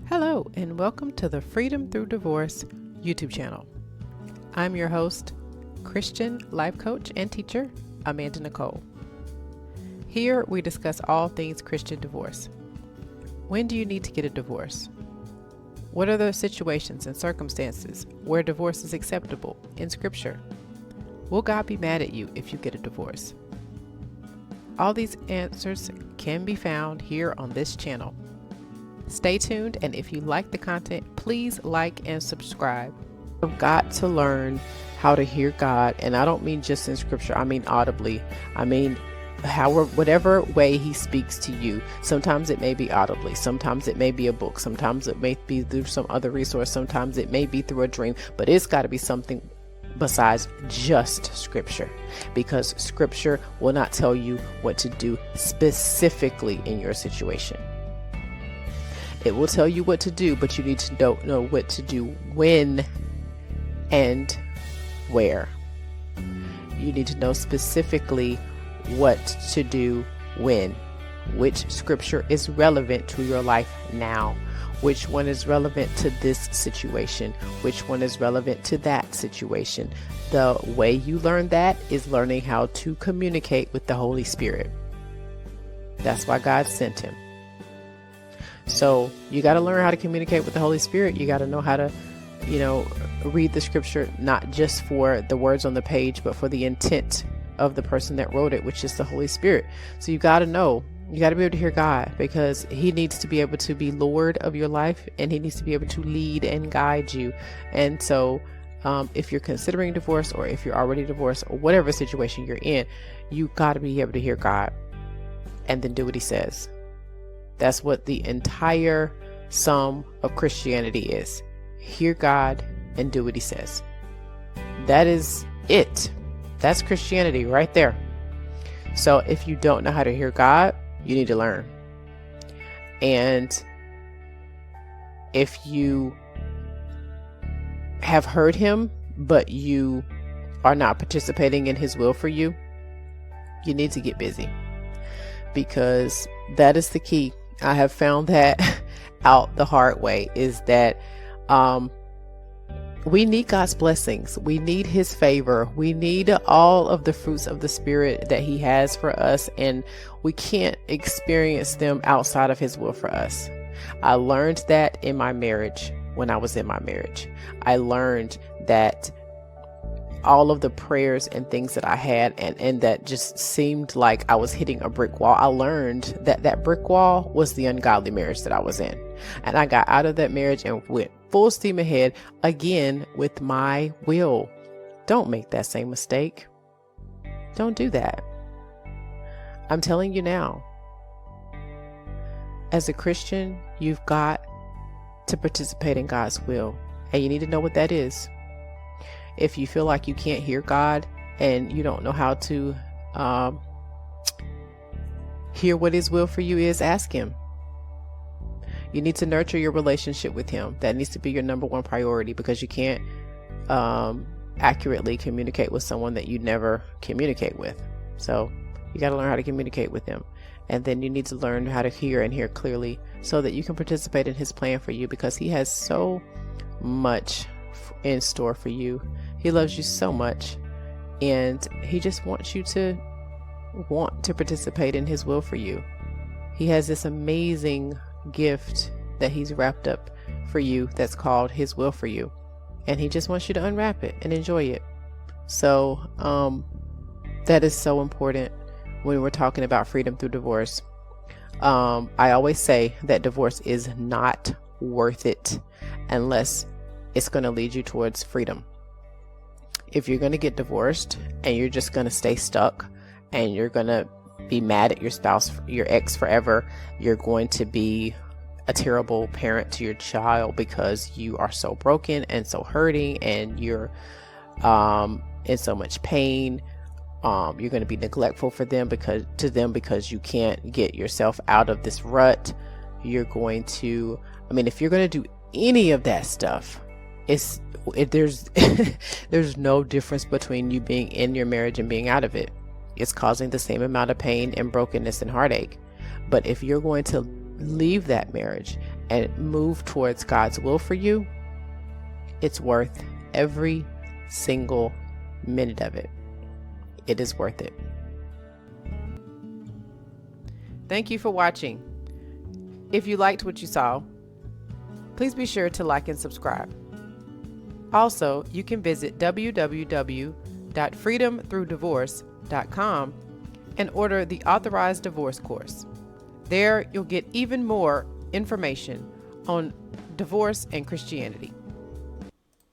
Hello, and welcome to the Freedom Through Divorce YouTube channel. I'm your host, Christian life coach and teacher, Amanda Nicole. Here we discuss all things Christian divorce. When do you need to get a divorce? What are the situations and circumstances where divorce is acceptable in Scripture? Will God be mad at you if you get a divorce? All these answers can be found here on this channel. Stay tuned, and if you like the content, please like and subscribe. I've got to learn how to hear God, and I don't mean just in Scripture, I mean audibly. I mean whatever way He speaks to you. Sometimes it may be audibly, sometimes it may be a book, sometimes it may be through some other resource, sometimes it may be through a dream, but it's got to be something besides just Scripture, because Scripture will not tell you what to do specifically in your situation. It will tell you what to do, but you need to know what to do when and where. You need to know specifically what to do when. Which Scripture is relevant to your life now? Which one is relevant to this situation? Which one is relevant to that situation? The way you learn that is learning how to communicate with the Holy Spirit. That's why God sent Him. So you got to learn how to communicate with the Holy Spirit. You got to know how to, read the Scripture, not just for the words on the page, but for the intent of the person that wrote it, which is the Holy Spirit. So you got to know, you got to be able to hear God, because He needs to be able to be Lord of your life, and He needs to be able to lead and guide you. And so if you're considering divorce, or if you're already divorced, or whatever situation you're in, you got to be able to hear God and then do what He says. That's what the entire sum of Christianity is. Hear God and do what He says. That is it. That's Christianity right there. So if you don't know how to hear God, you need to learn. And if you have heard Him, but you are not participating in His will for you, you need to get busy, because that is the key. I have found that out the hard way, is that we need God's blessings. We need His favor. We need all of the fruits of the Spirit that He has for us, and we can't experience them outside of His will for us. I learned that in my marriage. When I was in my marriage, I learned that all of the prayers and things that I had, and that just seemed like I was hitting a brick wall. I learned that that brick wall was the ungodly marriage that I was in. And I got out of that marriage and went full steam ahead again with my will. Don't make that same mistake. Don't do that. I'm telling you now, as a Christian, you've got to participate in God's will, and you need to know what that is. If you feel like you can't hear God and you don't know how to hear what His will for you is, ask Him. You need to nurture your relationship with Him. That needs to be your number one priority, because you can't accurately communicate with someone that you never communicate with. So you got to learn how to communicate with Him. And then you need to learn how to hear and hear clearly, so that you can participate in His plan for you, because He has so much in store for you. He loves you so much, and He just wants you to want to participate in His will for you. He has this amazing gift that He's wrapped up for you that's called His will for you, and He just wants you to unwrap it and enjoy it. So that is so important when we're talking about freedom through divorce. I always say that divorce is not worth it unless it's going to lead you towards freedom. If you're going to get divorced and you're just going to stay stuck, and you're going to be mad at your spouse, your ex, forever, you're going to be a terrible parent to your child, because you are so broken and so hurting, and you're in so much pain. You're going to be neglectful for them because you can't get yourself out of this rut. You're going to, if you're going to do any of that stuff, there's no difference between you being in your marriage and being out of it. It's causing the same amount of pain and brokenness and heartache. But if you're going to leave that marriage and move towards God's will for you, it's worth every single minute of it. It is worth it. Thank you for watching. If you liked what you saw, please be sure to like and subscribe. Also, you can visit www.freedomthroughdivorce.com and order the Authorized Divorce course. There, you'll get even more information on divorce and Christianity.